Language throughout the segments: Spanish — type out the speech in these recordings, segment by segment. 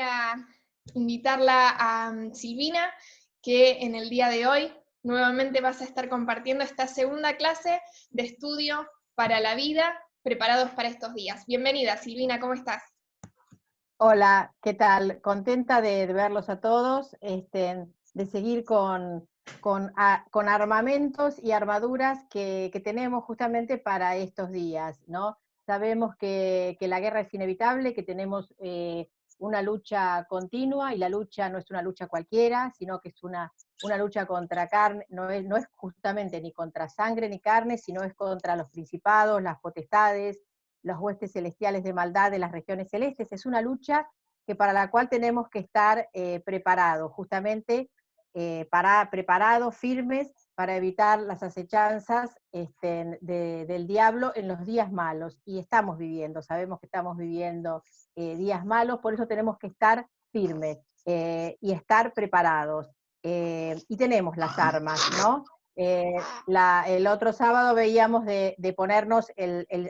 a invitarla a Silvina, que en el día de hoy nuevamente vas a estar compartiendo esta segunda clase de estudio para la vida, preparados para estos días. Bienvenida, Silvina, ¿cómo estás? Hola, ¿qué tal? Contenta de verlos a todos, de seguir con armamentos y armaduras que tenemos justamente para estos días, ¿no? Sabemos que la guerra es inevitable, que tenemos una lucha continua, y la lucha no es una lucha cualquiera, sino que es una lucha contra carne, no es justamente ni contra sangre ni carne, sino es contra los principados, las potestades, los huestes celestiales de maldad de las regiones celestes. Es una lucha para la cual tenemos que estar preparados, justamente preparados, firmes, para evitar las acechanzas del diablo en los días malos. Y sabemos que estamos viviendo días malos, por eso tenemos que estar firmes y estar preparados. Y tenemos las armas, ¿no? El otro sábado veíamos de ponernos,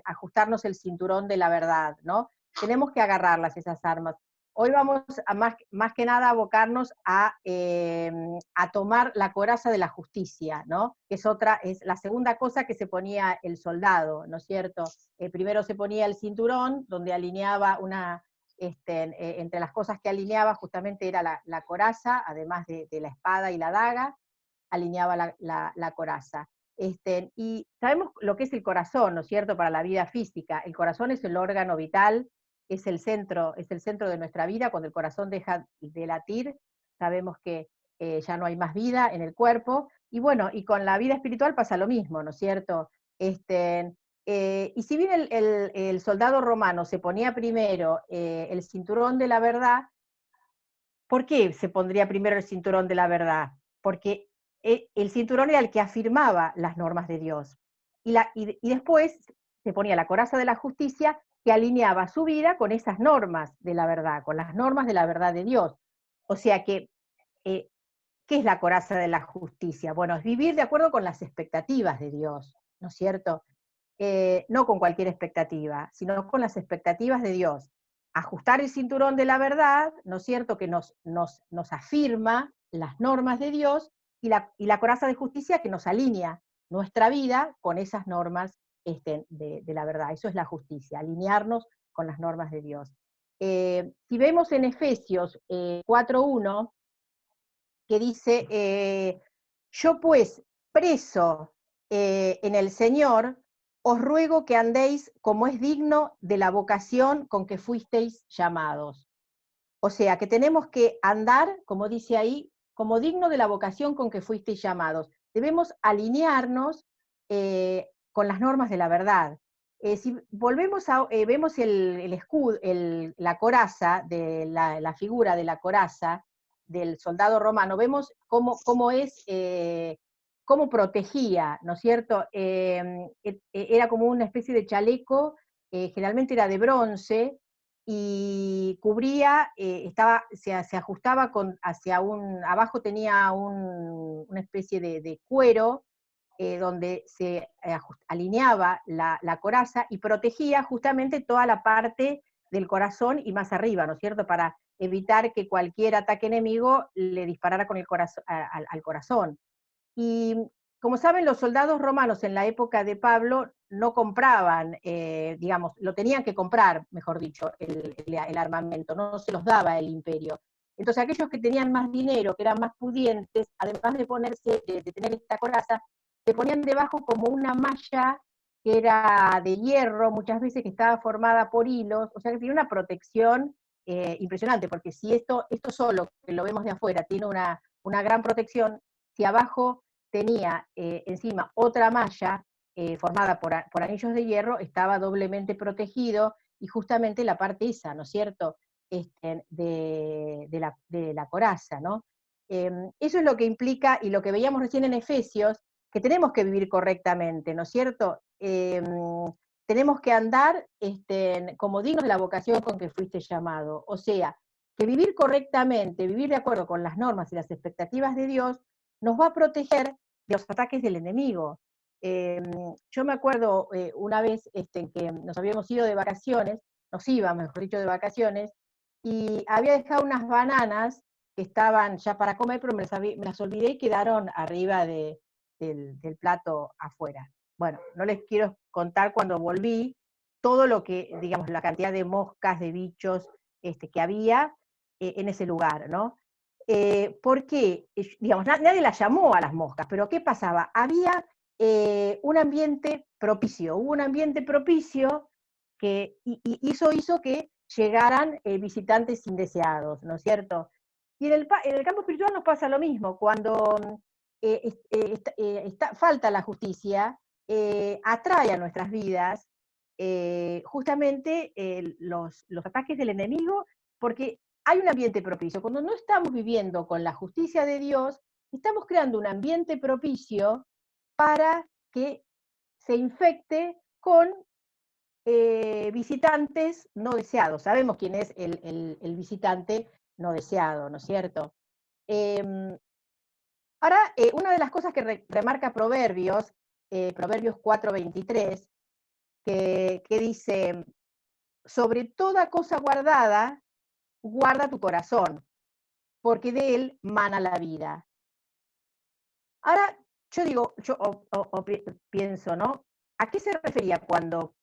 ajustarnos el cinturón de la verdad, ¿no? Tenemos que agarrarlas, esas armas. Hoy vamos a más que nada a abocarnos a tomar la coraza de la justicia, ¿no? Es la segunda cosa que se ponía el soldado, ¿no es cierto? Primero se ponía el cinturón, donde alineaba entre las cosas que alineaba justamente era la coraza, además de la espada y la daga, alineaba la coraza. Y sabemos lo que es el corazón, ¿no es cierto?, para la vida física. El corazón es el órgano vital, es el centro de nuestra vida. Cuando el corazón deja de latir, sabemos que ya no hay más vida en el cuerpo. Y bueno, y con la vida espiritual pasa lo mismo, ¿no es cierto? Y si bien el soldado romano se ponía primero el cinturón de la verdad, ¿por qué se pondría primero el cinturón de la verdad? Porque el cinturón era el que afirmaba las normas de Dios. Y después se ponía la coraza de la justicia, que alineaba su vida con esas normas de la verdad, con las normas de la verdad de Dios. O sea que, ¿qué es la coraza de la justicia? Bueno, es vivir de acuerdo con las expectativas de Dios, ¿no es cierto? No con cualquier expectativa, sino con las expectativas de Dios. Ajustar el cinturón de la verdad, ¿no es cierto?, que nos afirma las normas de Dios, y la coraza de justicia, que nos alinea nuestra vida con esas normas de la verdad. Eso es la justicia, alinearnos con las normas de Dios. Si vemos en Efesios 4:1, que dice, yo pues, preso en el Señor, os ruego que andéis como es digno de la vocación con que fuisteis llamados. O sea, que tenemos que andar, como dice ahí, como digno de la vocación con que fuisteis llamados. Debemos alinearnos con las normas de la verdad. Si volvemos vemos el escudo, la coraza, la figura de la coraza del soldado romano, vemos cómo protegía, ¿no es cierto? Era como una especie de chaleco, generalmente era de bronce, y cubría, se ajustaba abajo tenía una especie de cuero, donde se alineaba la coraza y protegía justamente toda la parte del corazón y más arriba, ¿no es cierto?, para evitar que cualquier ataque enemigo le disparara con al corazón. Y como saben, los soldados romanos en la época de Pablo no compraban, digamos, lo tenían que comprar, mejor dicho, el armamento, no se los daba el imperio. Entonces aquellos que tenían más dinero, que eran más pudientes, además de tener esta coraza, se ponían debajo como una malla que era de hierro, muchas veces, que estaba formada por hilos, o sea que tenía una protección impresionante, porque si esto solo, que lo vemos de afuera, tiene una gran protección, si abajo tenía encima otra malla formada por anillos de hierro, estaba doblemente protegido, y justamente la parte esa, ¿no es cierto?, de la coraza, ¿no? Eso es lo que implica, y lo que veíamos recién en Efesios, que tenemos que vivir correctamente, ¿no es cierto? Tenemos que andar como dignos de la vocación con que fuiste llamado. O sea, que vivir correctamente, vivir de acuerdo con las normas y las expectativas de Dios, nos va a proteger de los ataques del enemigo. Yo me acuerdo una vez que nos habíamos ido de vacaciones, nos íbamos, mejor dicho, de vacaciones, y había dejado unas bananas que estaban ya para comer, pero me las olvidé y quedaron arriba del plato afuera. Bueno, no les quiero contar cuando volví todo lo que, digamos, la cantidad de moscas, de bichos que había en ese lugar, ¿no? Porque, digamos, nadie las llamó a las moscas, pero ¿qué pasaba? Había un ambiente propicio, hubo un ambiente propicio y eso hizo que llegaran visitantes indeseados, ¿no es cierto? Y en el campo espiritual nos pasa lo mismo, cuando falta la justicia, atrae a nuestras vidas justamente los ataques del enemigo, porque hay un ambiente propicio. Cuando no estamos viviendo con la justicia de Dios, estamos creando un ambiente propicio para que se infecte con visitantes no deseados. Sabemos quién es el visitante no deseado, ¿no es cierto? Eh, Ahora, una de las cosas que remarca Proverbios, Proverbios 4:23, que dice, sobre toda cosa guardada, guarda tu corazón, porque de él mana la vida. Ahora, yo digo, pienso, ¿no? ¿A qué se refería cuando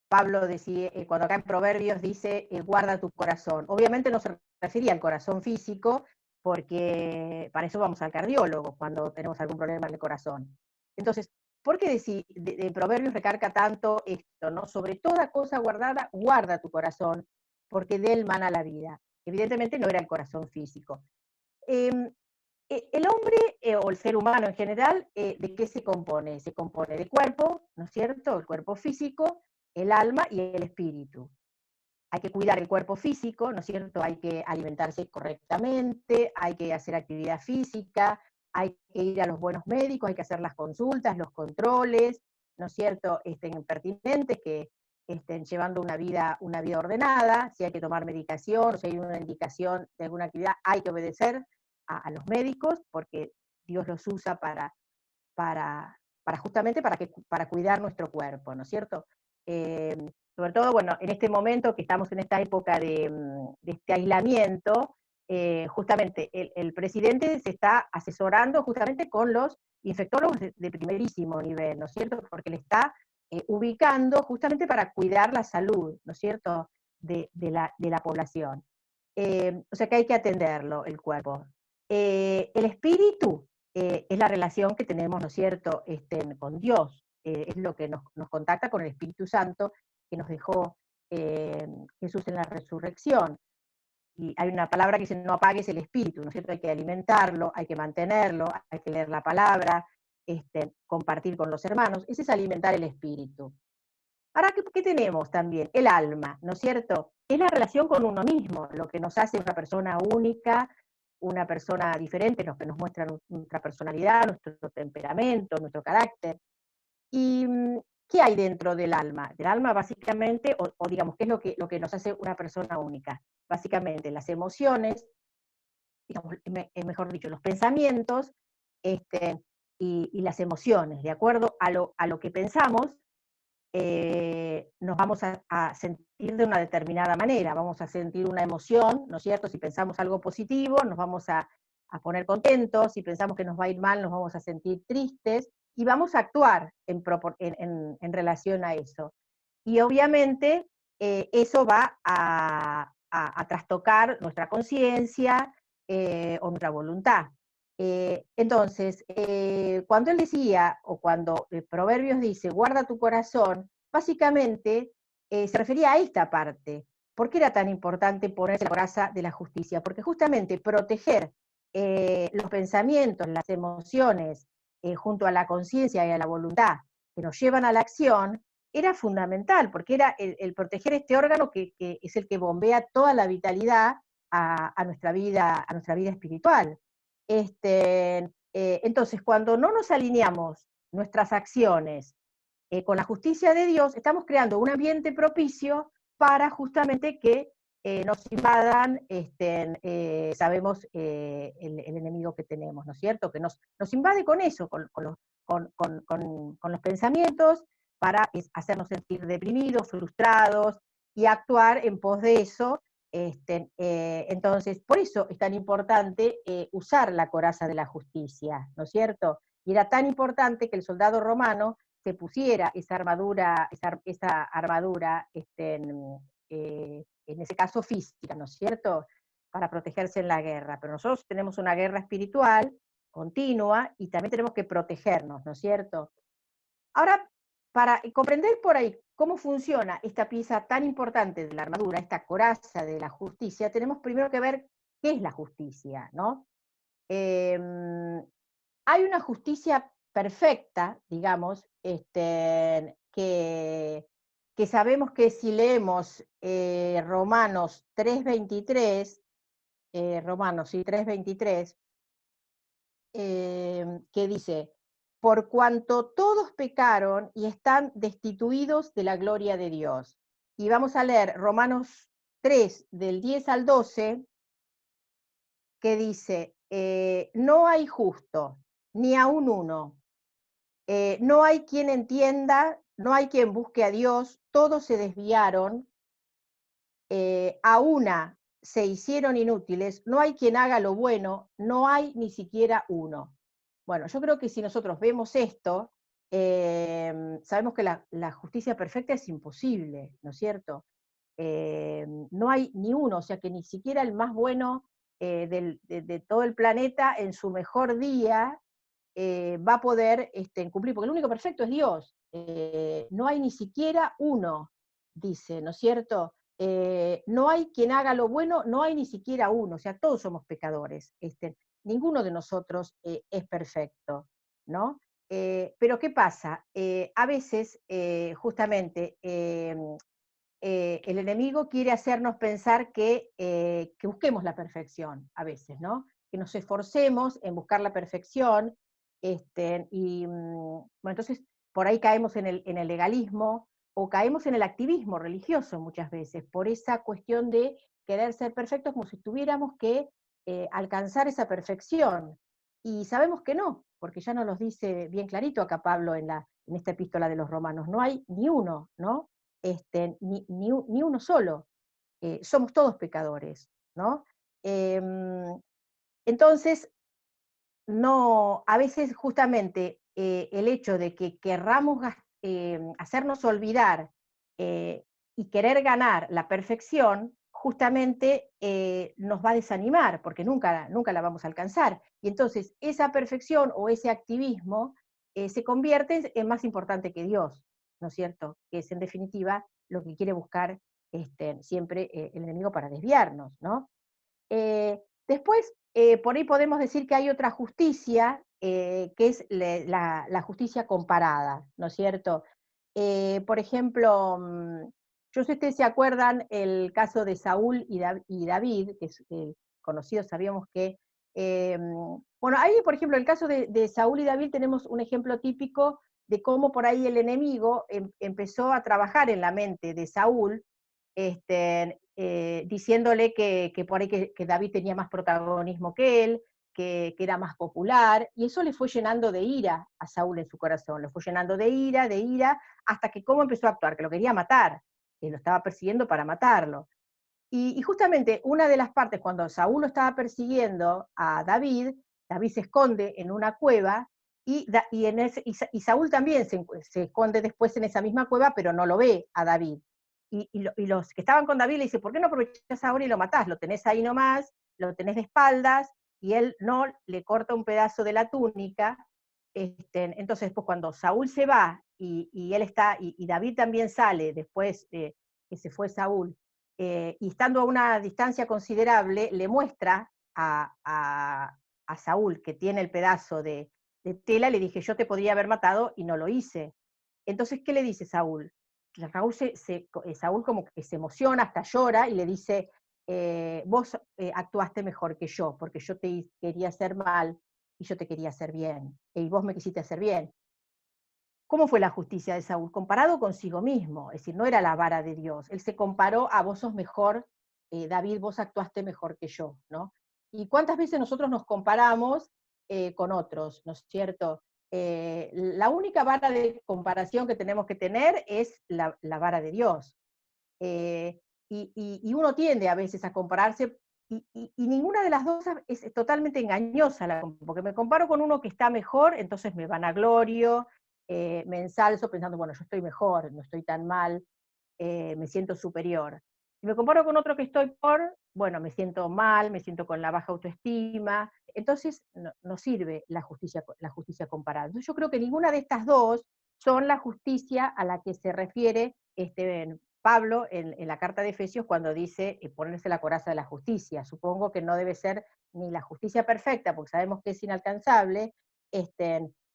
Pablo decía, cuando acá en Proverbios dice, guarda tu corazón? Obviamente no se refería al corazón físico, porque para eso vamos al cardiólogo cuando tenemos algún problema en el corazón. Entonces, ¿por qué de Proverbios recarga tanto esto, ¿no? Sobre toda cosa guardada, guarda tu corazón, porque de él mana la vida. Evidentemente no era el corazón físico. Eh, el hombre o el ser humano en general, ¿de qué se compone? Se compone de cuerpo, ¿no es cierto? El cuerpo físico, el alma y el espíritu. Hay que cuidar el cuerpo físico, ¿no es cierto? Hay que alimentarse correctamente, hay que hacer actividad física, hay que ir a los buenos médicos, hay que hacer las consultas, los controles, ¿no es cierto? Pertinentes, que estén llevando una vida ordenada, si hay que tomar medicación, o si hay una indicación de alguna actividad, hay que obedecer a los médicos, porque Dios los usa para justamente para cuidar nuestro cuerpo, ¿no es cierto? Eh, Sobre todo, bueno, en este momento que estamos en esta época de este aislamiento, justamente el presidente se está asesorando justamente con los infectólogos de primerísimo nivel, ¿no es cierto? Porque le está ubicando justamente para cuidar la salud, ¿no es cierto?, de la población. O sea que hay que atenderlo, el cuerpo. El espíritu es la relación que tenemos, ¿no es cierto?, con Dios. Es lo que nos contacta con el Espíritu Santo que nos dejó eh, Jesús en la resurrección. Y hay una palabra que dice, no apagues el espíritu, ¿no es cierto? Hay que alimentarlo, hay que mantenerlo, hay que leer la palabra, compartir con los hermanos. Ese es alimentar el espíritu. Ahora, ¿qué tenemos también? El alma, ¿no es cierto? Es la relación con uno mismo, lo que nos hace una persona única, una persona diferente, lo que nos muestra nuestra personalidad, nuestro temperamento, nuestro carácter. ¿Y qué hay dentro del alma? Del alma básicamente, o digamos, ¿qué es lo que nos hace una persona única? Básicamente las emociones, digamos, mejor dicho, los pensamientos y las emociones. De acuerdo a lo que pensamos, nos vamos a sentir de una determinada manera, vamos a sentir una emoción, ¿no es cierto? Si pensamos algo positivo, nos vamos a poner contentos, si pensamos que nos va a ir mal, nos vamos a sentir tristes, y vamos a actuar en relación a eso. Y obviamente eso va a trastocar nuestra conciencia o nuestra voluntad. Entonces, cuando él decía, o cuando Proverbios dice, guarda tu corazón, básicamente se refería a esta parte. ¿Por qué era tan importante ponerse la coraza de la justicia? Porque justamente proteger los pensamientos, las emociones, junto a la conciencia y a la voluntad que nos llevan a la acción, era fundamental, porque era el proteger este órgano que es el que bombea toda la vitalidad a nuestra vida espiritual. Entonces, cuando no nos alineamos nuestras acciones con la justicia de Dios, estamos creando un ambiente propicio para justamente que nos invadan, sabemos, el enemigo que tenemos, ¿no es cierto? Que nos invade con eso, con los pensamientos, para hacernos sentir deprimidos, frustrados, y actuar en pos de eso, Entonces, por eso es tan importante usar la coraza de la justicia, ¿no es cierto? Y era tan importante que el soldado romano se pusiera esa armadura, en ese caso física, ¿no es cierto? Para protegerse en la guerra. Pero nosotros tenemos una guerra espiritual continua y también tenemos que protegernos, ¿no es cierto? Ahora, para comprender por ahí cómo funciona esta pieza tan importante de la armadura, esta coraza de la justicia, tenemos primero que ver qué es la justicia, ¿no? Eh, Hay una justicia perfecta, digamos, que sabemos que si leemos Romanos 3.23, Romanos, sí, 3.23, que dice, por cuanto todos pecaron y están destituidos de la gloria de Dios. Y vamos a leer Romanos 3, del 10 al 12, que dice, no hay justo, ni aun uno, no hay quien entienda, no hay quien busque a Dios, todos se desviaron, a una se hicieron inútiles, no hay quien haga lo bueno, no hay ni siquiera uno. Bueno, yo creo que si nosotros vemos esto, sabemos que la justicia perfecta es imposible, ¿no es cierto? No hay ni uno, o sea que ni siquiera el más bueno de todo el planeta en su mejor día va a poder cumplir, porque el único perfecto es Dios. No hay ni siquiera uno, dice, ¿no es cierto? No hay quien haga lo bueno, no hay ni siquiera uno, o sea, todos somos pecadores. Ninguno de nosotros es perfecto, ¿no? Pero ¿qué pasa? A veces, justamente, el enemigo quiere hacernos pensar que busquemos la perfección, a veces, ¿no? Que nos esforcemos en buscar la perfección, bueno, entonces por ahí caemos en el legalismo o caemos en el activismo religioso muchas veces, por esa cuestión de querer ser perfectos como si tuviéramos que alcanzar esa perfección. Y sabemos que no, porque ya nos lo dice bien clarito acá Pablo en esta epístola de los Romanos, no hay ni uno, ¿no? Ni uno solo. Somos todos pecadores, ¿no? Eh, entonces, no, a veces justamente el hecho de que querramos hacernos olvidar y querer ganar la perfección, justamente nos va a desanimar, porque nunca la vamos a alcanzar. Y entonces esa perfección o ese activismo se convierte en más importante que Dios, ¿no es cierto? Que es en definitiva lo que quiere buscar siempre el enemigo para desviarnos, ¿no? Después, por ahí podemos decir que hay otra justicia, que es la justicia comparada, ¿no es cierto? Por ejemplo, yo sé si ustedes se acuerdan el caso de Saúl y David, que es conocido, sabíamos que, bueno, ahí por ejemplo, el caso de Saúl y David tenemos un ejemplo típico de cómo por ahí el enemigo empezó a trabajar en la mente de Saúl, diciéndole que por ahí que David tenía más protagonismo que él, que era más popular, y eso le fue llenando de ira a Saúl en su corazón, le fue llenando de ira, hasta que cómo empezó a actuar, que lo quería matar, que lo estaba persiguiendo para matarlo. Y justamente una de las partes, cuando Saúl lo estaba persiguiendo a David, David se esconde en una cueva, y Saúl también se esconde después en esa misma cueva, pero no lo ve a David. Y los que estaban con David le dicen, ¿por qué no aprovechás ahora y lo matás? Lo tenés ahí nomás, lo tenés de espaldas, y él no le corta un pedazo de la túnica. Entonces, pues cuando Saúl se va y él está, y David también sale después que se fue Saúl, y estando a una distancia considerable, le muestra a Saúl que tiene el pedazo de tela, le dije, yo te podría haber matado y no lo hice. Entonces, ¿qué le dice Saúl? Saúl como que se emociona, hasta llora, y le dice, vos actuaste mejor que yo, porque yo te quería hacer mal y yo te quería hacer bien, y vos me quisiste hacer bien. ¿Cómo fue la justicia de Saúl? Comparado consigo mismo, es decir, no era la vara de Dios, él se comparó a vos sos mejor, David, vos actuaste mejor que yo, ¿no? ¿Y cuántas veces nosotros nos comparamos con otros, ¿no es cierto? La única vara de comparación que tenemos que tener es la vara de Dios. y uno tiende a veces a compararse, y ninguna de las dos es totalmente engañosa, porque me comparo con uno que está mejor, entonces me vanaglorio, me ensalzo pensando, bueno, yo estoy mejor, no estoy tan mal, me siento superior. Si me comparo con otro que estoy bueno, me siento mal, me siento con la baja autoestima, entonces no sirve la justicia comparada. Entonces yo creo que ninguna de estas dos son la justicia a la que se refiere Pablo en la carta de Efesios cuando dice ponerse la coraza de la justicia. Supongo que no debe ser ni la justicia perfecta, porque sabemos que es inalcanzable,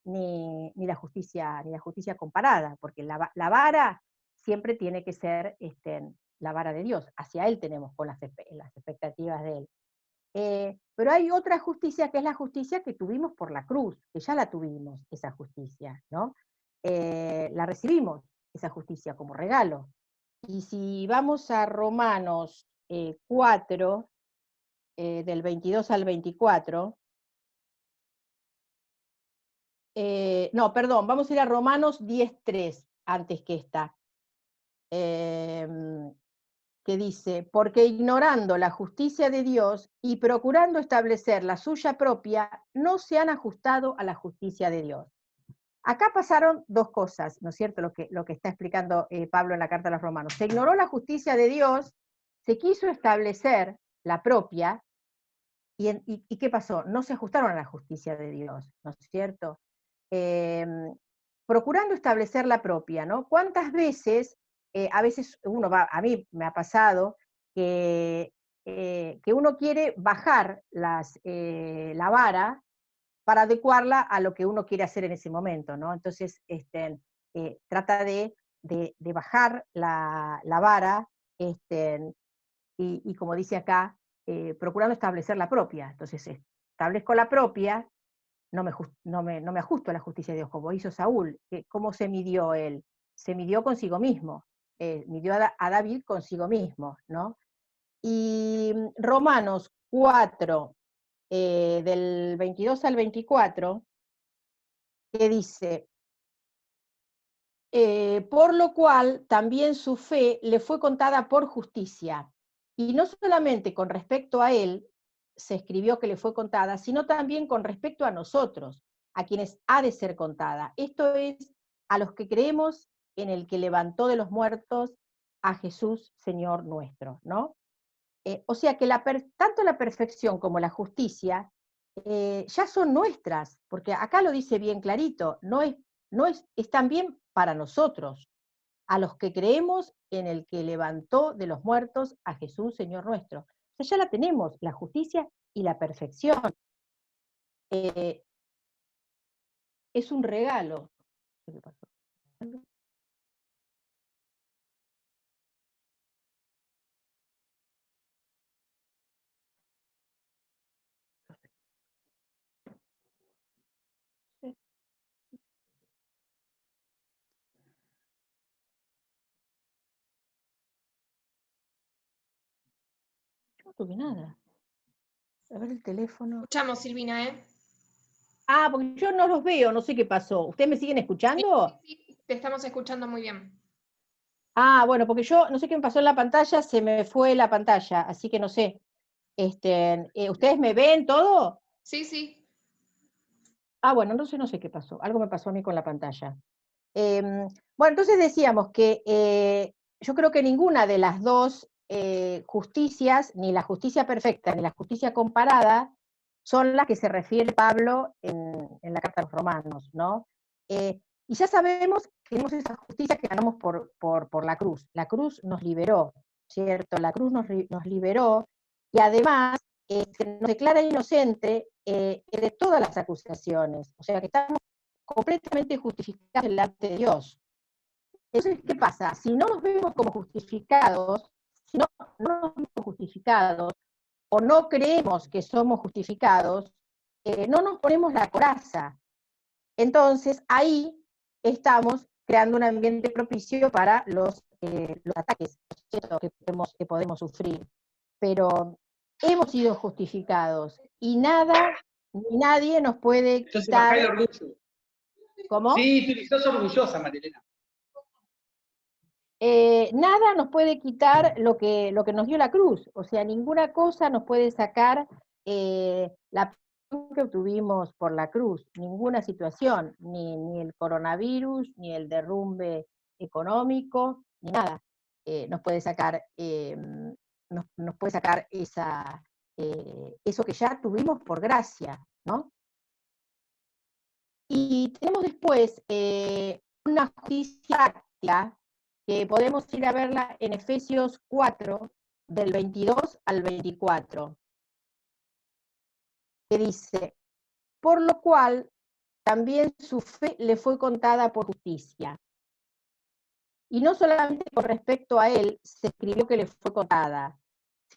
ni la justicia comparada, porque la vara siempre tiene que ser la vara de Dios, hacia Él tenemos con las expectativas de Él. Pero hay otra justicia que es la justicia que tuvimos por la cruz, que ya la tuvimos, esa justicia, ¿no? La recibimos, esa justicia, como regalo. Y si vamos a Romanos 4, del 22 al 24, no, perdón, vamos a ir a Romanos 10:3, antes que esta, que dice, porque ignorando la justicia de Dios y procurando establecer la suya propia, no se han ajustado a la justicia de Dios. Acá pasaron dos cosas, ¿no es cierto? Lo que está explicando Pablo en la carta a los Romanos. Se ignoró la justicia de Dios, se quiso establecer la propia, ¿y qué pasó? No se ajustaron a la justicia de Dios, ¿no es cierto? Procurando establecer la propia, ¿no? ¿Cuántas veces, a veces a mí me ha pasado que uno quiere bajar la vara para adecuarla a lo que uno quiere hacer en ese momento, ¿no? Entonces, trata de bajar la vara, y como dice acá, procurando establecer la propia. Entonces, establezco la propia, no me ajusto a la justicia de Dios, como hizo Saúl. ¿Cómo se midió él? Se midió consigo mismo, midió a David consigo mismo, ¿no? Y Romanos 4, del 22 al 24, que dice, por lo cual también su fe le fue contada por justicia. Y no solamente con respecto a él se escribió que le fue contada, sino también con respecto a nosotros, a quienes ha de ser contada. Esto es, a los que creemos en el que levantó de los muertos a Jesús, Señor nuestro, ¿no? O sea que tanto la perfección como la justicia ya son nuestras, porque acá lo dice bien clarito, es también para nosotros, a los que creemos en el que levantó de los muertos a Jesús, Señor nuestro. O sea, ya la tenemos, la justicia y la perfección. Es un regalo. ¿Qué pasó? Yo no tuve nada. A ver el teléfono. Escuchamos, Silvina, ¿eh? Ah, porque yo no los veo, no sé qué pasó. ¿Ustedes me siguen escuchando? Sí, te estamos escuchando muy bien. Ah, bueno, porque yo no sé qué me pasó en la pantalla, se me fue la pantalla, así que no sé. ¿Ustedes me ven todo? Sí, sí. Ah, bueno, entonces no sé qué pasó. Algo me pasó a mí con la pantalla. Bueno, entonces decíamos que yo creo que ninguna de las dos justicias, ni la justicia perfecta ni la justicia comparada, son las que se refiere Pablo en la carta a los romanos, ¿no? Y ya sabemos que tenemos esa justicia que ganamos por la cruz. La cruz nos liberó, ¿cierto? La cruz nos liberó y además se nos declara inocente de todas las acusaciones. O sea que estamos completamente justificados delante de Dios. Entonces, ¿qué pasa? Si no nos vemos como justificados, si no nos vemos justificados, o no creemos que somos justificados, no nos ponemos la coraza. Entonces, ahí estamos creando un ambiente propicio para los ataques que podemos sufrir. Pero hemos sido justificados y nada ni nadie nos puede quitar. El orgullo. ¿Cómo? Sí, sos orgullosa, Marilena. nada nos puede quitar lo que nos dio la cruz, o sea, ninguna cosa nos puede sacar la presión que obtuvimos por la cruz, ninguna situación, ni el coronavirus, ni el derrumbe económico, ni nada nos puede sacar, nos puede sacar eso que ya tuvimos por gracia, ¿no? Y tenemos después una justicia práctica que podemos ir a verla en Efesios 4, del 22 al 24, que dice, por lo cual también su fe le fue contada por justicia. Y no solamente con respecto a él se escribió que le fue contada,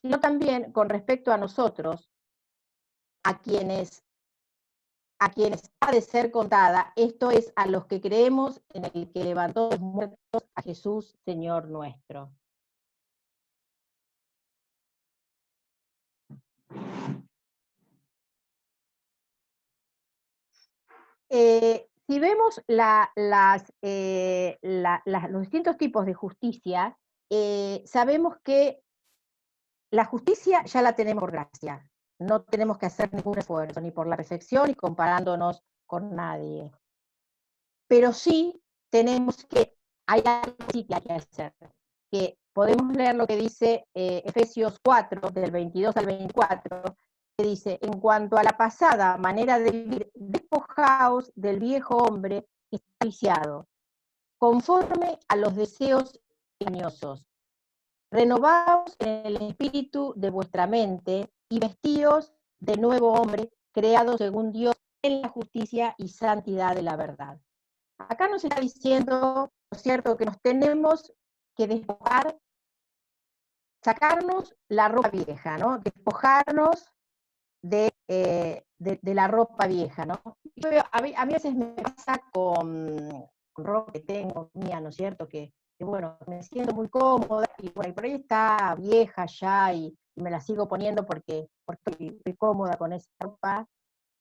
sino también con respecto a nosotros, a quienes ha de ser contada, esto es, a los que creemos en el que levantó de los muertos a Jesús, Señor nuestro. Si vemos los distintos tipos de justicia, sabemos que la justicia ya la tenemos por gracia. No tenemos que hacer ningún esfuerzo, ni por la perfección, ni comparándonos con nadie. Pero sí tenemos que, hay algo sí que hay que hacer, que podemos leer lo que dice Efesios 4, del 22 al 24, que dice, en cuanto a la pasada manera de vivir, despojaos del viejo hombre que está viciado, conforme a los deseos engañosos. Renovaos en el espíritu de vuestra mente y vestíos de nuevo hombre, creado según Dios en la justicia y santidad de la verdad. Acá nos está diciendo, ¿no es cierto?, que nos tenemos que despojar, sacarnos la ropa vieja, ¿no? Despojarnos de la ropa vieja, ¿no? A mí a veces me pasa con ropa que tengo mía, ¿no es cierto?, que bueno, me siento muy cómoda y bueno, por ahí está vieja ya y me la sigo poniendo porque estoy cómoda con esa ropa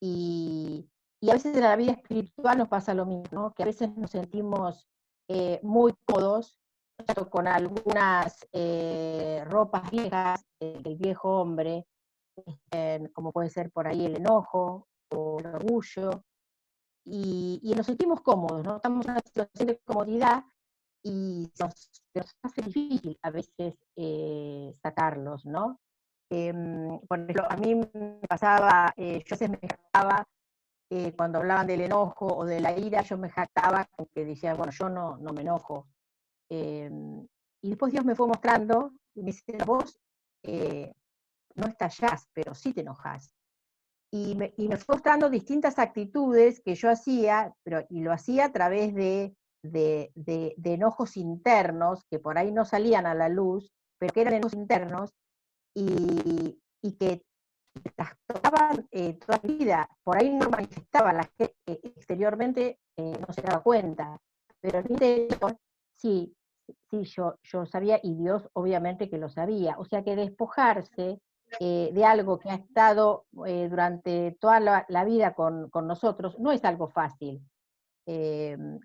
y a veces en la vida espiritual nos pasa lo mismo, ¿no? Que a veces nos sentimos muy cómodos con algunas ropas viejas del viejo hombre, como puede ser por ahí el enojo o el orgullo, y nos sentimos cómodos, ¿no? Estamos en una situación de comodidad y nos hace difícil a veces sacarlos, ¿no? Por ejemplo, a mí me pasaba, yo a veces me jactaba, cuando hablaban del enojo o de la ira, yo me jactaba porque decía, bueno, yo no me enojo. Y después Dios me fue mostrando y me dice, vos no estallás, pero sí te enojás. Y me fue mostrando distintas actitudes que yo hacía, y lo hacía a través de enojos internos, que por ahí no salían a la luz, pero que eran enojos internos, y que trastocaban toda mi vida. Por ahí no manifestaba la gente exteriormente, no se daba cuenta, pero en mi interior sí, sí, yo sabía, y Dios obviamente que lo sabía. O sea que despojarse de algo que ha estado durante toda la vida con nosotros no es algo fácil.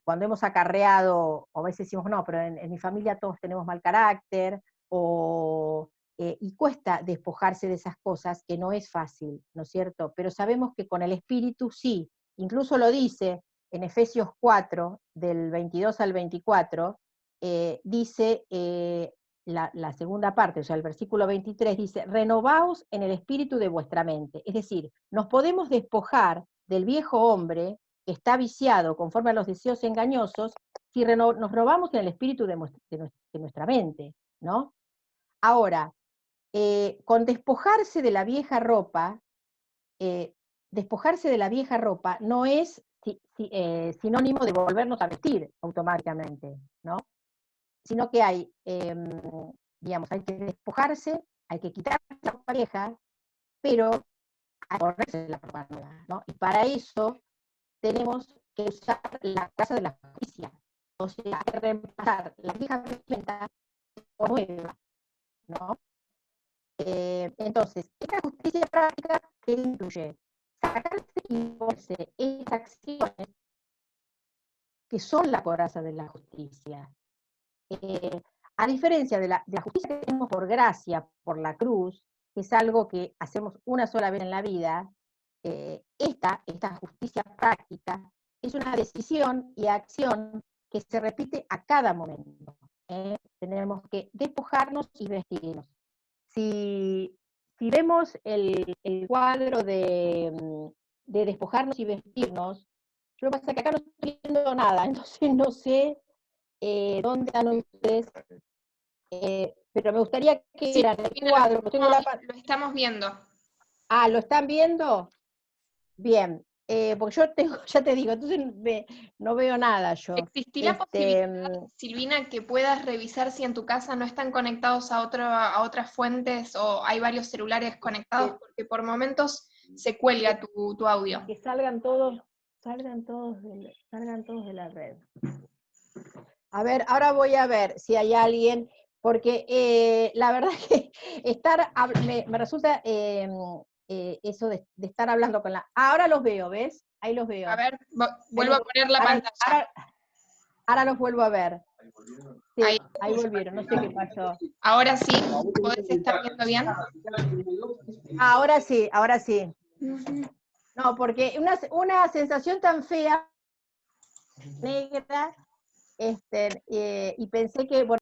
Cuando hemos acarreado, o a veces decimos, no, pero en mi familia todos tenemos mal carácter, y cuesta despojarse de esas cosas, que no es fácil, ¿no es cierto? Pero sabemos que con el Espíritu sí, incluso lo dice en Efesios 4, del 22 al 24, dice la segunda parte, o sea, el versículo 23 dice, renovaos en el espíritu de vuestra mente. Es decir, nos podemos despojar del viejo hombre que está viciado conforme a los deseos engañosos si nos renovamos en el espíritu de nuestra mente, ¿no? Ahora, con despojarse de la vieja ropa, despojarse de la vieja ropa no es sinónimo de volvernos a vestir automáticamente, ¿no? Sino que hay, digamos, hay que despojarse, hay que quitar la ropa vieja, pero hay que ponerse la ropa nueva, ¿no? Y para eso tenemos que usar la casa de la justicia, o sea, hay que reemplazar la vieja vestimenta por nueva, ¿no? Entonces, esta justicia práctica que incluye sacarse y ponerse esas acciones que son la coraza de la justicia. a diferencia de la justicia que tenemos por gracia, por la cruz, que es algo que hacemos una sola vez en la vida, esta justicia práctica es una decisión y acción que se repite a cada momento. Tenemos que despojarnos y vestirnos. Si vemos el cuadro de despojarnos y vestirnos, yo lo que pasa es que acá no estoy viendo nada, entonces no sé dónde están ustedes, pero me gustaría que Sí, vieran el cuadro. lo estamos viendo. Ah, ¿lo están viendo? Bien, porque yo tengo, ya te digo, entonces no veo nada yo. ¿Existí la posibilidad, Silvina, que puedas revisar si en tu casa no están conectados a otras fuentes o hay varios celulares conectados? Porque por momentos se cuelga tu audio. Que salgan todos de la red. A ver, ahora voy a ver si hay alguien, porque la verdad que me resulta eso de estar hablando con la... Ahora los veo, ¿ves? Ahí los veo. A ver, vuelvo a poner la pantalla. Ahora los vuelvo a ver. Sí, ahí volvieron, volvieron, no sé qué pasó. Ahora sí, ¿podés estar viendo bien? Ahora sí, ahora sí. No, porque una sensación tan fea, negra, y pensé que, bueno,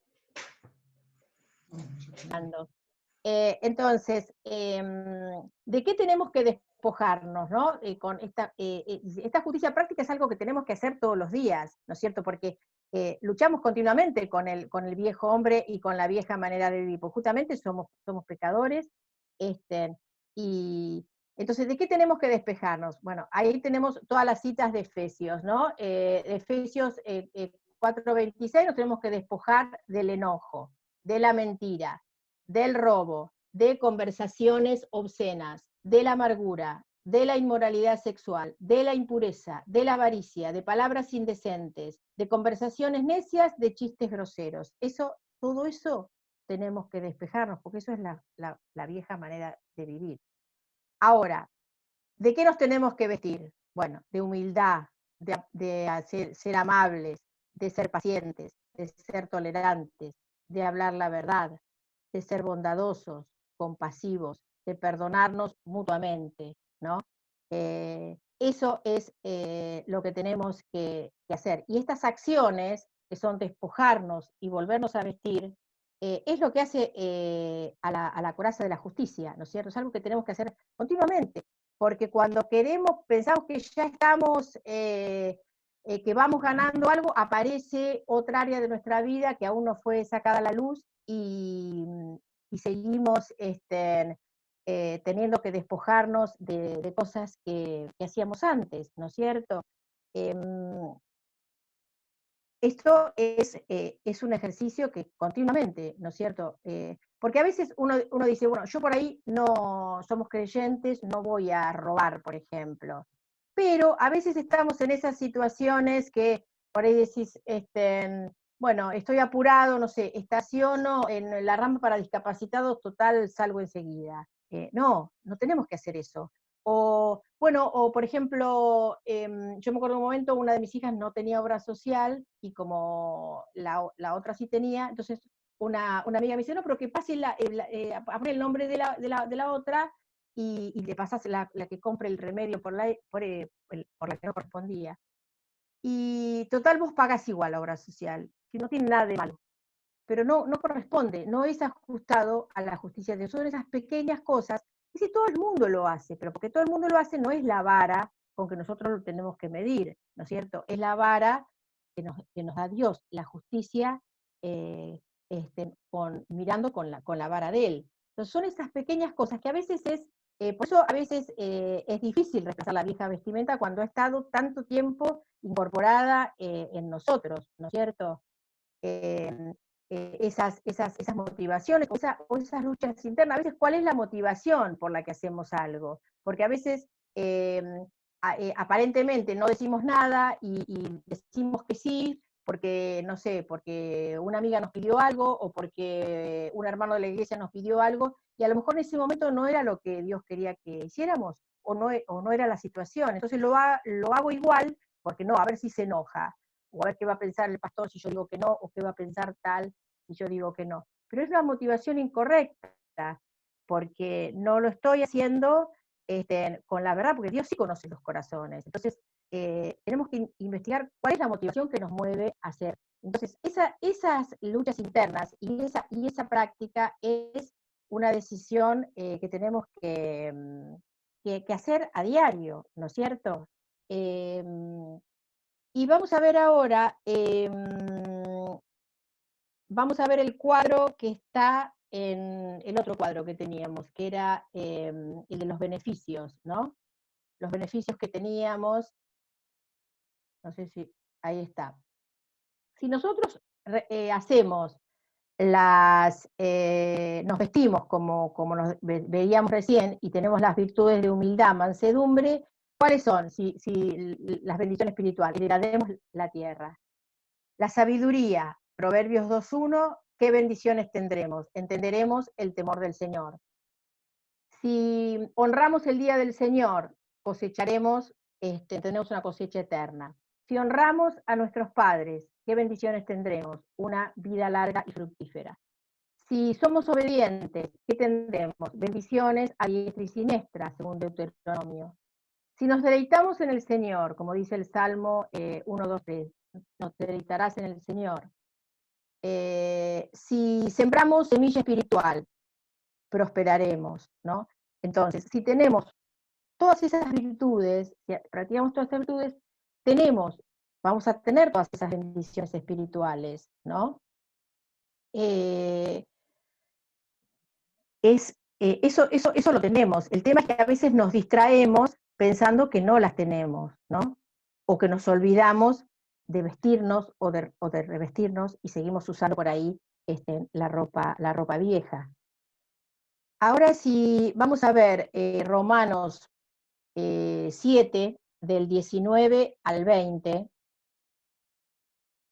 entonces, ¿de qué tenemos que despojarnos, no? Con esta justicia práctica es algo que tenemos que hacer todos los días, ¿no es cierto? Porque luchamos continuamente con el viejo hombre y con la vieja manera de vivir, porque justamente somos pecadores, y entonces, ¿de qué tenemos que despejarnos? Bueno, ahí tenemos todas las citas de Efesios, ¿no? Efesios 4:26, nos tenemos que despojar del enojo, de la mentira, del robo, de conversaciones obscenas, de la amargura, de la inmoralidad sexual, de la impureza, de la avaricia, de palabras indecentes, de conversaciones necias, de chistes groseros. Todo eso tenemos que despejarnos, porque eso es la vieja manera de vivir. Ahora, ¿de qué nos tenemos que vestir? Bueno, de humildad, de ser amables, de ser pacientes, de ser tolerantes, de hablar la verdad, de ser bondadosos, compasivos, de perdonarnos mutuamente, ¿no? Eso es lo que tenemos que hacer. Y estas acciones, que son despojarnos y volvernos a vestir, es lo que hace a la coraza de la justicia, ¿no es cierto? Es algo que tenemos que hacer continuamente, porque cuando pensamos que ya estamos, que vamos ganando algo, aparece otra área de nuestra vida que aún no fue sacada a la luz y seguimos teniendo que despojarnos de cosas que hacíamos antes, ¿no es cierto? Esto es un ejercicio que continuamente, ¿no es cierto? Porque a veces uno dice, bueno, yo por ahí no somos creyentes, no voy a robar, por ejemplo. Pero a veces estamos en esas situaciones que por ahí decís, bueno, estoy apurado, no sé, estaciono en la rampa para discapacitados, total, salgo enseguida. No tenemos que hacer eso. O, bueno, o por ejemplo, yo me acuerdo de un momento, una de mis hijas no tenía obra social, y como la otra sí tenía, entonces una amiga me dice, no, pero que pase apone el nombre de la otra, y le pasas la que compre el remedio por la que no correspondía. Y total, vos pagás igual la obra social, que no tiene nada de malo, pero no corresponde, no es ajustado a la justicia de Dios. Son esas pequeñas cosas, y si todo el mundo lo hace, pero porque todo el mundo lo hace, no es la vara con que nosotros lo tenemos que medir, ¿no es cierto? Es la vara que nos da Dios, la justicia, mirando con la vara de Él. Entonces son esas pequeñas cosas que a veces por eso a veces es difícil reemplazar la vieja vestimenta cuando ha estado tanto tiempo incorporada en nosotros, ¿no es cierto? Esas motivaciones o esas luchas internas. A veces, ¿cuál es la motivación por la que hacemos algo? Porque a veces aparentemente no decimos nada y decimos que sí, porque, no sé, porque una amiga nos pidió algo o porque un hermano de la iglesia nos pidió algo, y a lo mejor en ese momento no era lo que Dios quería que hiciéramos, o no era la situación. Entonces lo hago igual, porque no, a ver si se enoja. o a ver qué va a pensar el pastor si yo digo que no, o qué va a pensar tal si yo digo que no. Pero es una motivación incorrecta, porque no lo estoy haciendo con la verdad, porque Dios sí conoce los corazones. Entonces, tenemos que investigar cuál es la motivación que nos mueve a hacer. Entonces, esas luchas internas y esa práctica es una decisión que tenemos que hacer a diario, ¿no es cierto? Y vamos a ver ahora, vamos a ver el cuadro que está en el otro cuadro que teníamos, que era el de los beneficios, ¿no? Los beneficios que teníamos, no sé si, ahí está. Si nosotros hacemos nos vestimos como nos veíamos recién y tenemos las virtudes de humildad, mansedumbre, ¿cuáles son? Si las bendiciones espirituales, heredaremos la tierra. La sabiduría, Proverbios 2.1, ¿qué bendiciones tendremos? Entenderemos el temor del Señor. Si honramos el día del Señor, cosecharemos, tenemos una cosecha eterna. Si honramos a nuestros padres, ¿qué bendiciones tendremos? Una vida larga y fructífera. Si somos obedientes, ¿qué tendremos? Bendiciones a diestra y siniestra, según Deuteronomio. Si nos deleitamos en el Señor, como dice el Salmo 1, 2, 3, nos deleitarás en el Señor. Si sembramos semilla espiritual, prosperaremos, ¿no? Entonces, si tenemos todas esas virtudes, si practicamos todas esas virtudes, vamos a tener todas esas bendiciones espirituales, ¿no? Eso lo tenemos. El tema es que a veces nos distraemos pensando que no las tenemos, ¿no? O que nos olvidamos de vestirnos o de revestirnos y seguimos usando por ahí la ropa vieja. Ahora sí, vamos a ver Romanos 7, del 19 al 20,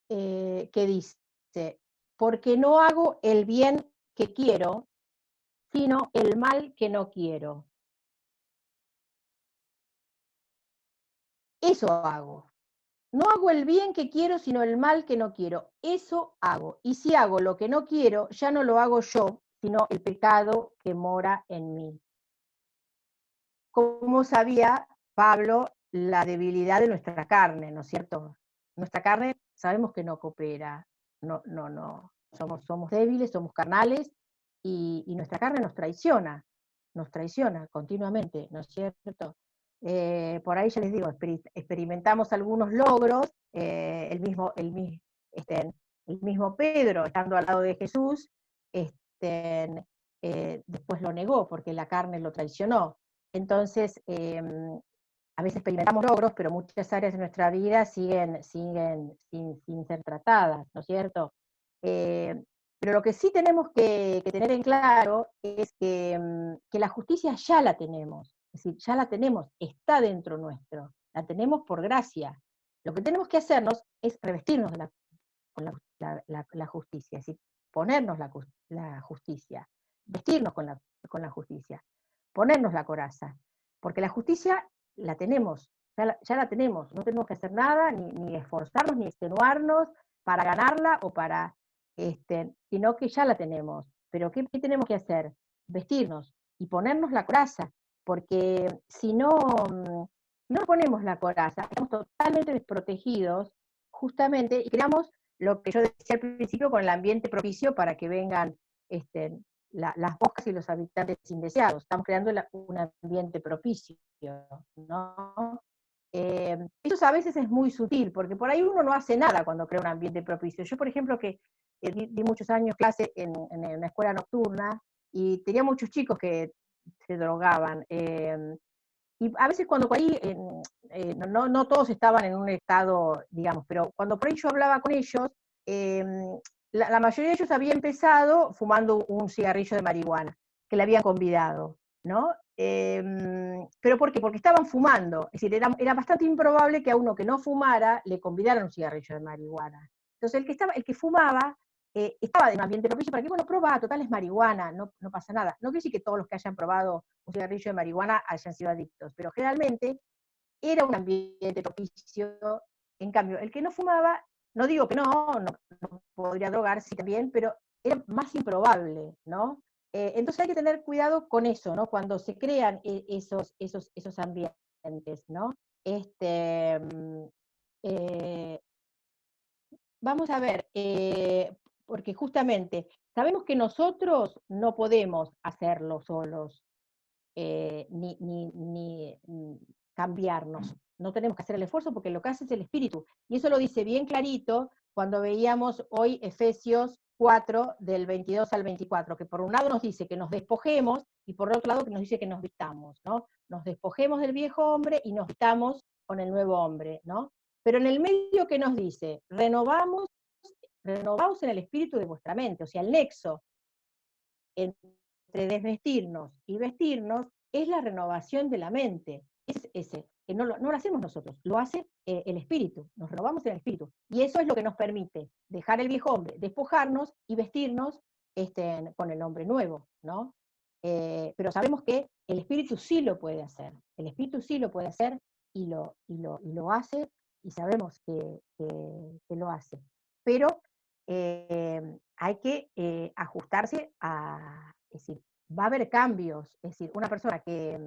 que dice, porque no hago el bien que quiero, sino el mal que no quiero. Eso hago. No hago el bien que quiero, sino el mal que no quiero. Eso hago. Y si hago lo que no quiero, ya no lo hago yo, sino el pecado que mora en mí. ¿Cómo sabía Pablo la debilidad de nuestra carne, ¿no es cierto? Nuestra carne sabemos que no coopera, no. Somos débiles, somos carnales, y nuestra carne nos traiciona continuamente, ¿no es cierto? Por ahí ya les digo, experimentamos algunos logros, el mismo Pedro, estando al lado de Jesús, después lo negó porque la carne lo traicionó. Entonces, a veces experimentamos logros, pero muchas áreas de nuestra vida siguen sin ser tratadas, ¿no es cierto? Pero lo que sí tenemos que tener en claro es que la justicia ya la tenemos, es decir, ya la tenemos, está dentro nuestro, la tenemos por gracia. Lo que tenemos que hacernos es revestirnos con la justicia, es decir, ponernos la justicia, vestirnos con la justicia, ponernos la coraza, porque la justicia la tenemos, ya la tenemos, no tenemos que hacer nada, ni esforzarnos, ni extenuarnos para ganarla o para, sino que ya la tenemos. Pero ¿qué tenemos que hacer? Vestirnos y ponernos la coraza, porque si no ponemos la coraza, estamos totalmente desprotegidos, justamente, y creamos lo que yo decía al principio con el ambiente propicio para que vengan las moscas y los habitantes indeseados. Estamos creando un ambiente propicio, ¿no? Eso a veces es muy sutil, porque por ahí uno no hace nada cuando crea un ambiente propicio. Yo, por ejemplo, que di muchos años clase en una escuela nocturna, y tenía muchos chicos que se drogaban. Y a veces cuando por ahí, no todos estaban en un estado, digamos, pero cuando por ahí yo hablaba con ellos, la mayoría de ellos había empezado fumando un cigarrillo de marihuana, que le habían convidado, ¿no? ¿Pero por qué? Porque estaban fumando, es decir, era bastante improbable que a uno que no fumara le convidaran un cigarrillo de marihuana. Entonces el que fumaba, estaba en un ambiente propicio para que, bueno, probá, total es marihuana, no pasa nada. No quiere decir que todos los que hayan probado un cigarrillo de marihuana hayan sido adictos, pero generalmente era un ambiente propicio En cambio, el que no fumaba, no digo que no podría drogarse también, pero era más improbable, ¿no? Entonces hay que tener cuidado con eso, ¿no? Cuando se crean esos ambientes, ¿no? Este, eh, Vamos a ver, porque justamente sabemos que nosotros no podemos hacerlo solos, ni cambiarnos. No tenemos que hacer el esfuerzo porque lo que hace es el espíritu. Y eso lo dice bien clarito cuando veíamos hoy Efesios 4, del 22 al 24, que por un lado nos dice que nos despojemos y por otro lado que nos dice que nos vistamos, ¿no? Nos despojemos del viejo hombre y nos vistamos con el nuevo hombre, ¿no? Pero en el medio que nos dice, renovaos en el espíritu de vuestra mente, o sea, el nexo entre desvestirnos y vestirnos es la renovación de la mente. Es ese, que no lo hacemos nosotros, lo hace el espíritu, nos renovamos en el espíritu. Y eso es lo que nos permite dejar el viejo hombre, despojarnos y vestirnos con el hombre nuevo, ¿no? Pero sabemos que el espíritu sí lo puede hacer, el espíritu sí lo puede hacer y lo hace, y sabemos que lo hace. Pero hay que ajustarse es decir, va a haber cambios, es decir, una persona que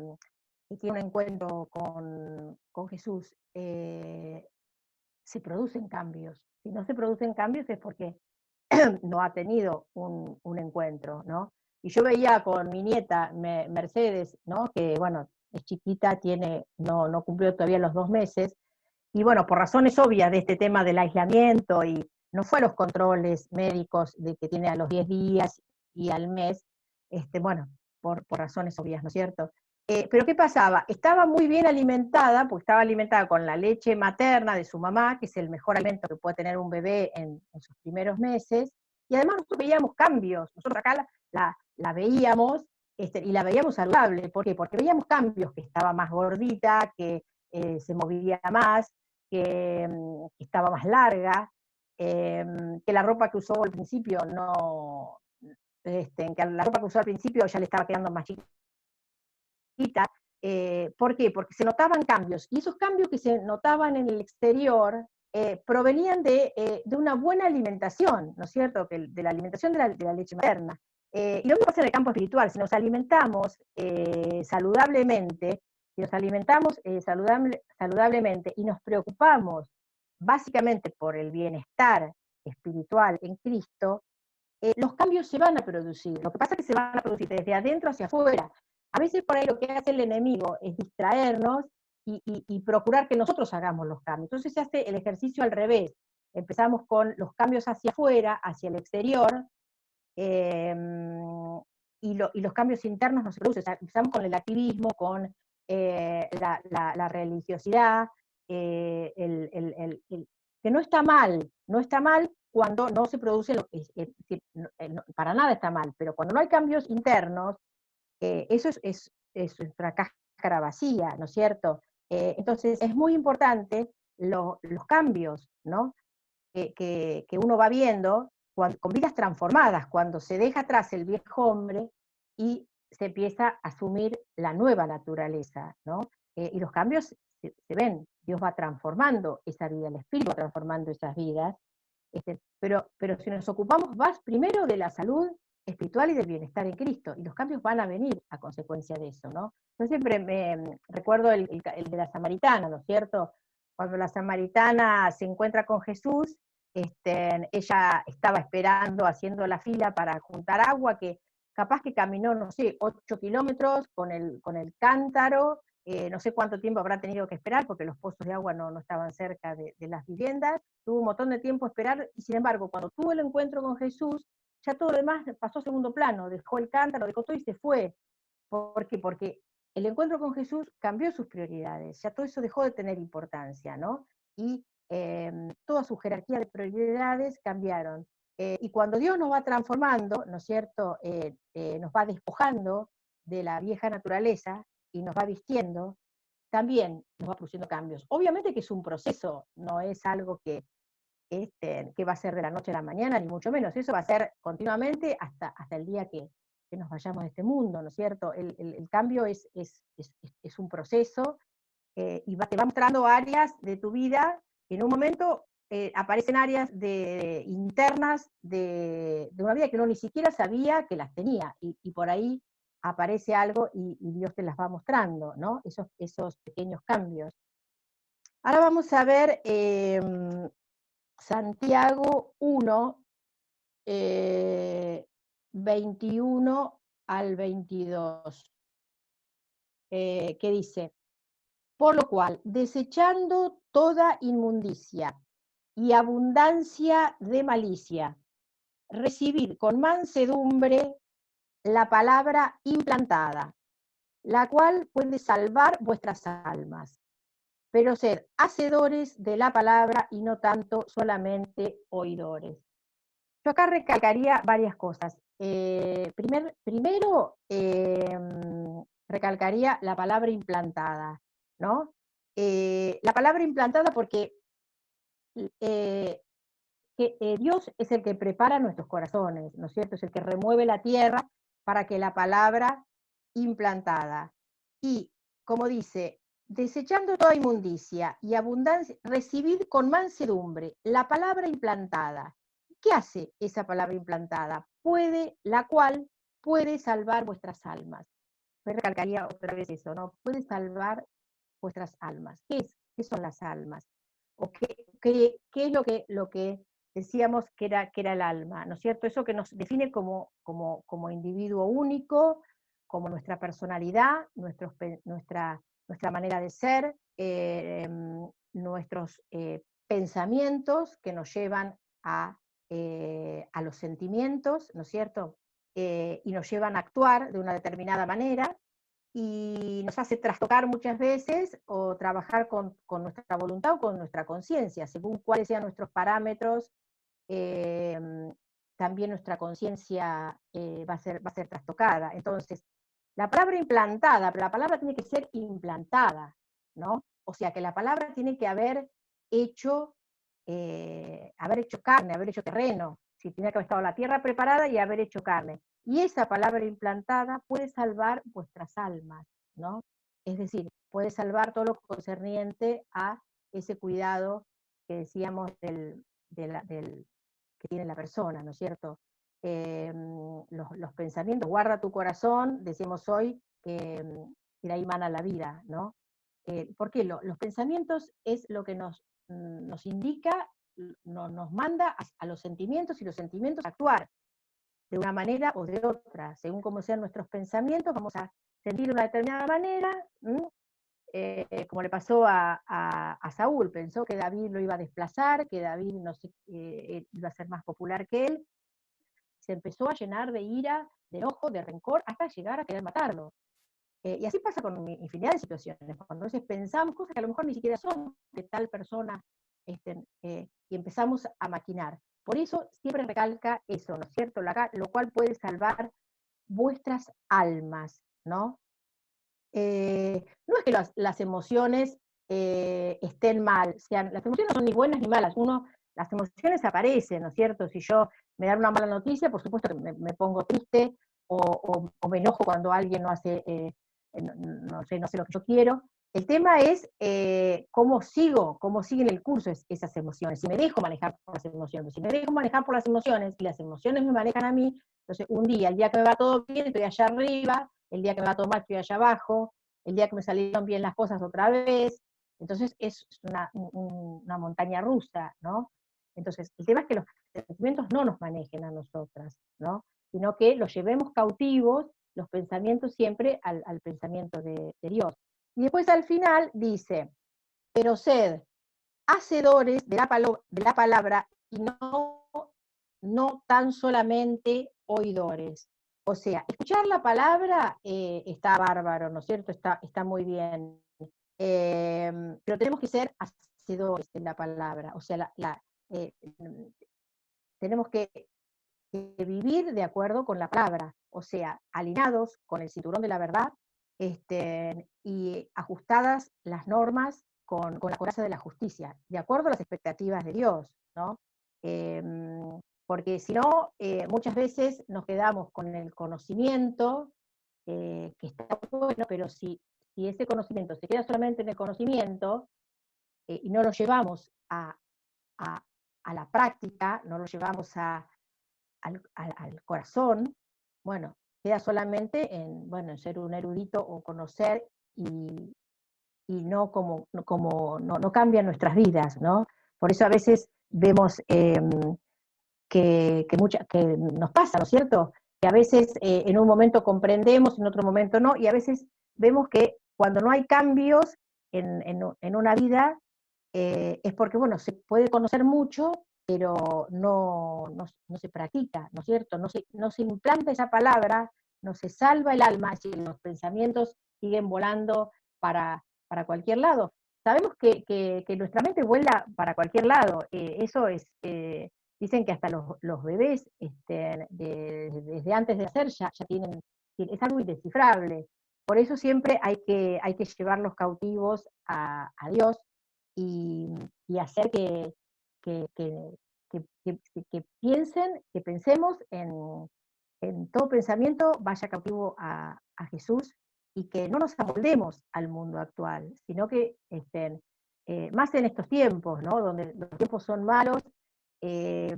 tiene un encuentro con Jesús, se producen cambios. Si no se producen cambios es porque no ha tenido un encuentro, ¿no? Y yo veía con mi nieta, Mercedes, ¿no? Que bueno, es chiquita, no cumplió todavía los 2 meses, y bueno, por razones obvias de este tema del aislamiento, y no fue a los controles médicos de que tiene a los 10 días y al mes, bueno, por razones obvias, ¿no es cierto? Pero ¿qué pasaba? Estaba muy bien alimentada, porque estaba alimentada con la leche materna de su mamá, que es el mejor alimento que puede tener un bebé en sus primeros meses, y además nosotros veíamos cambios, nosotros acá la veíamos, y la veíamos saludable. ¿Por qué? Porque veíamos cambios, que estaba más gordita, que se movía más, que estaba más larga, que la ropa que usó al principio que la ropa que usó al principio ya le estaba quedando más chiquita. ¿Por qué? Porque se notaban cambios, y esos cambios que se notaban en el exterior provenían de una buena alimentación, ¿no es cierto? De la alimentación de la leche materna. Y lo mismo pasa en el campo espiritual. Si nos alimentamos saludablemente, si nos alimentamos saludablemente y nos preocupamos básicamente por el bienestar espiritual en Cristo, los cambios se van a producir. Lo que pasa es que se van a producir desde adentro hacia afuera. A veces por ahí lo que hace el enemigo es distraernos y procurar que nosotros hagamos los cambios. Entonces se hace el ejercicio al revés. Empezamos con los cambios hacia afuera, hacia el exterior, y los cambios internos no se producen. O sea, empezamos con el activismo, con la religiosidad, que no está mal, no está mal cuando no se produce, para nada está mal, pero cuando no hay cambios internos, eso es una cáscara vacía, ¿no es cierto? Entonces es muy importante los cambios, ¿no? Que uno va viendo con vidas transformadas, cuando se deja atrás el viejo hombre y se empieza a asumir la nueva naturaleza, ¿no? Y los cambios se ven, Dios va transformando esa vida, el Espíritu va transformando esas vidas, pero si nos ocupamos más primero de la salud espiritual y del bienestar en Cristo, y los cambios van a venir a consecuencia de eso, ¿no? Yo siempre me recuerdo el de la samaritana, ¿no es cierto? Cuando la samaritana se encuentra con Jesús, ella estaba esperando, haciendo la fila para juntar agua, que capaz que caminó, no sé, 8 kilómetros con el cántaro, no sé cuánto tiempo habrá tenido que esperar, porque los pozos de agua no estaban cerca de las viviendas, tuvo un montón de tiempo a esperar, y sin embargo, cuando tuvo el encuentro con Jesús, ya todo lo demás pasó a segundo plano, dejó el cántaro, dejó todo y se fue. ¿Por qué? Porque el encuentro con Jesús cambió sus prioridades, ya todo eso dejó de tener importancia, ¿no? Y toda su jerarquía de prioridades cambiaron. Y cuando Dios nos va transformando, ¿no es cierto?, nos va despojando de la vieja naturaleza y nos va vistiendo, también nos va produciendo cambios. Obviamente que es un proceso, no es algo que va a ser de la noche a la mañana, ni mucho menos. Eso va a ser continuamente hasta el día que nos vayamos de este mundo, ¿no es cierto? El cambio es un proceso, y te va mostrando áreas de tu vida En un momento aparecen áreas internas de una vida que uno ni siquiera sabía que las tenía, y por ahí aparece algo y Dios te las va mostrando, ¿no? Esos pequeños cambios. Ahora vamos a ver Santiago 1, 21 al 22, que dice: por lo cual, desechando toda inmundicia y abundancia de malicia, recibid con mansedumbre la palabra implantada, la cual puede salvar vuestras almas. Pero sed hacedores de la palabra y no tanto solamente oidores. Yo acá recalcaría varias cosas. Primero, recalcaría la palabra implantada, ¿no? La palabra implantada porque Dios es el que prepara nuestros corazones, ¿no es cierto? Es el que remueve la tierra para que la palabra implantada. Y, como dice, desechando toda inmundicia y abundancia, recibid con mansedumbre la palabra implantada. ¿Qué hace esa palabra implantada? La cual puede salvar vuestras almas. Yo recalcaría otra vez eso, ¿no? Puede salvar vuestras almas. ¿Qué son las almas? ¿O qué es lo que decíamos que era el alma? ¿No es cierto? Eso que nos define como individuo único, como nuestra personalidad, nuestra manera de ser, nuestros pensamientos que nos llevan a los sentimientos, ¿no es cierto? Y nos llevan a actuar de una determinada manera, y nos hace trastocar muchas veces o trabajar con nuestra voluntad o con nuestra conciencia, según cuáles sean nuestros parámetros. eh, También nuestra conciencia va a ser trastocada. Entonces, la palabra implantada, pero la palabra tiene que ser implantada, ¿no? O sea, que la palabra tiene que haber hecho carne, haber hecho terreno, si tiene que haber estado la tierra preparada y haber hecho carne. Y esa palabra implantada puede salvar vuestras almas, ¿no? Es decir, puede salvar todo lo concerniente a ese cuidado que decíamos que tiene la persona, ¿no es cierto? Los pensamientos, guarda tu corazón, decimos hoy, que de ahí mana la vida, ¿no? Porque los pensamientos es lo que nos indica, nos manda a los sentimientos, y los sentimientos a actuar de una manera o de otra. Según cómo sean nuestros pensamientos, vamos a sentir de una determinada manera, como le pasó a Saúl. Pensó que David lo iba a desplazar, que David no sé, iba a ser más popular que él. Se empezó a llenar de ira, de enojo, de rencor, hasta llegar a querer matarlo. Y así pasa con infinidad de situaciones, cuando a veces pensamos cosas que a lo mejor ni siquiera son de tal persona, y empezamos a maquinar. Por eso siempre recalca eso, ¿no es cierto? Lo cual puede salvar vuestras almas, ¿no? No es que las emociones estén mal, las emociones no son ni buenas ni malas, las emociones aparecen, ¿no es cierto? Si yo me dan una mala noticia, por supuesto que me pongo triste, o me enojo cuando alguien no hace, no sé lo que yo quiero. El tema es cómo siguen el curso esas emociones, si me dejo manejar por las emociones. Si me dejo manejar por las emociones y las emociones me manejan a mí, entonces el día que me va todo bien, estoy allá arriba, el día que me va todo mal, estoy allá abajo, el día que me salieron bien las cosas otra vez. Entonces es una montaña rusa, ¿no? Entonces, el tema es que los sentimientos no nos manejen a nosotras, ¿no? Sino que los llevemos cautivos, los pensamientos, siempre al pensamiento de Dios. Y después al final dice: pero sed hacedores de la palabra y no tan solamente oidores. O sea, escuchar la palabra está bárbaro, ¿no es cierto? Está muy bien. Pero tenemos que ser hacedores de la palabra. O sea, eh, tenemos que vivir de acuerdo con la palabra. O sea, alineados con el cinturón de la verdad, y ajustadas las normas con la coraza de la justicia, de acuerdo a las expectativas de Dios, ¿no? Eh, Porque si no, muchas veces nos quedamos con el conocimiento, que está bueno, pero si ese conocimiento se queda solamente en el conocimiento, y no lo llevamos a, a- a la práctica, no lo llevamos al corazón, bueno, queda solamente en ser un erudito o conocer y no no cambian nuestras vidas, ¿no? Por eso a veces vemos que nos pasa, ¿no es cierto? Que a veces en un momento comprendemos, en otro momento no, y a veces vemos que cuando no hay cambios en una vida, es porque, bueno, se puede conocer mucho, pero no se practica, ¿no es cierto? No se implanta esa palabra, no se salva el alma, es decir, los pensamientos siguen volando para cualquier lado. Sabemos que nuestra mente vuela para cualquier lado, eso es, dicen que hasta los bebés, desde antes de hacer, ya tienen, es algo indescifrable. Por eso siempre hay que llevarlos cautivos a Dios, y, y hacer que, que, que piensen, que pensemos en todo pensamiento vaya cautivo a Jesús, y que no nos amoldemos al mundo actual, sino que más en estos tiempos, ¿no? Donde los tiempos son malos, eh,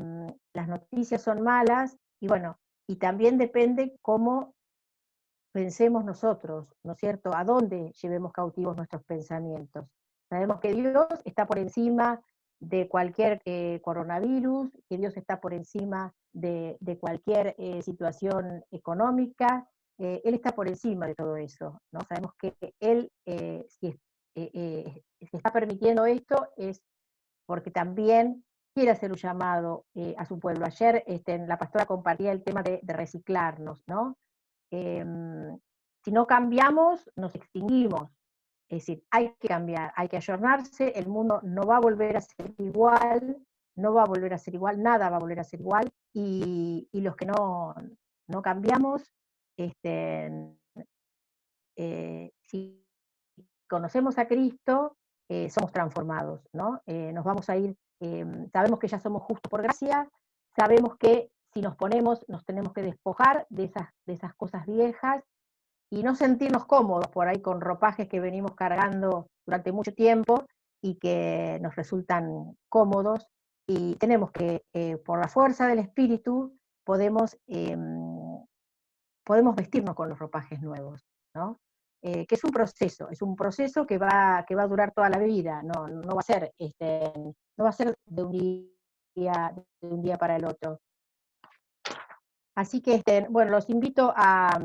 las noticias son malas, y bueno, y también depende cómo pensemos nosotros, ¿no es cierto? ¿A dónde llevemos cautivos nuestros pensamientos? Sabemos que Dios está por encima de cualquier coronavirus, que Dios está por encima de cualquier situación económica, Él está por encima de todo eso, ¿no? Sabemos que Él, si está permitiendo esto, es porque también quiere hacer un llamado a su pueblo. Ayer la pastora compartía el tema de reciclarnos, ¿no? Eh, si no cambiamos, nos extinguimos. Es decir, hay que cambiar, hay que ayornarse, el mundo no va a volver a ser igual, no va a volver a ser igual, nada va a volver a ser igual, y los que no cambiamos, si conocemos a Cristo, somos transformados, ¿no? Nos vamos a ir, sabemos que ya somos justos por gracia, sabemos que si nos ponemos, nos tenemos que despojar de esas cosas viejas, y no sentirnos cómodos por ahí con ropajes que venimos cargando durante mucho tiempo y que nos resultan cómodos, y tenemos que, por la fuerza del Espíritu, podemos vestirnos con los ropajes nuevos, ¿no? Que es un proceso que va a durar toda la vida, no va a ser, no va a ser de un día para el otro. Así que, bueno, los invito a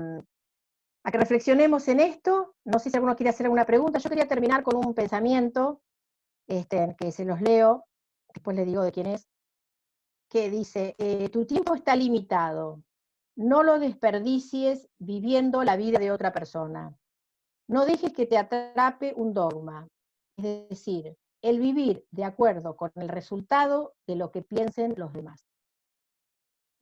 que reflexionemos en esto. No sé si alguno quiere hacer alguna pregunta. Yo quería terminar con un pensamiento, que se los leo, después les digo de quién es, que dice, tu tiempo está limitado, no lo desperdicies viviendo la vida de otra persona. No dejes que te atrape un dogma, es decir, el vivir de acuerdo con el resultado de lo que piensen los demás.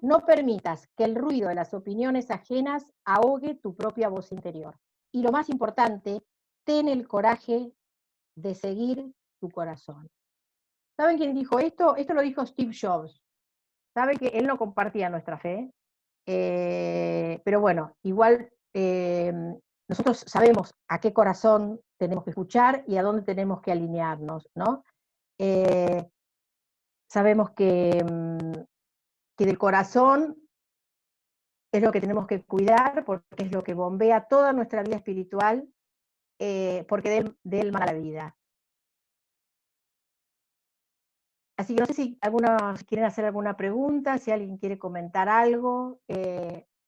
No permitas que el ruido de las opiniones ajenas ahogue tu propia voz interior. Y lo más importante, ten el coraje de seguir tu corazón. ¿Saben quién dijo esto? Esto lo dijo Steve Jobs. Sabe que él no compartía nuestra fe, pero bueno, igual nosotros sabemos a qué corazón tenemos que escuchar y a dónde tenemos que alinearnos, ¿no? Eh, sabemos que del corazón es lo que tenemos que cuidar, porque es lo que bombea toda nuestra vida espiritual, porque de él mana la vida. Así que no sé si algunos quieren hacer alguna pregunta, si alguien quiere comentar algo.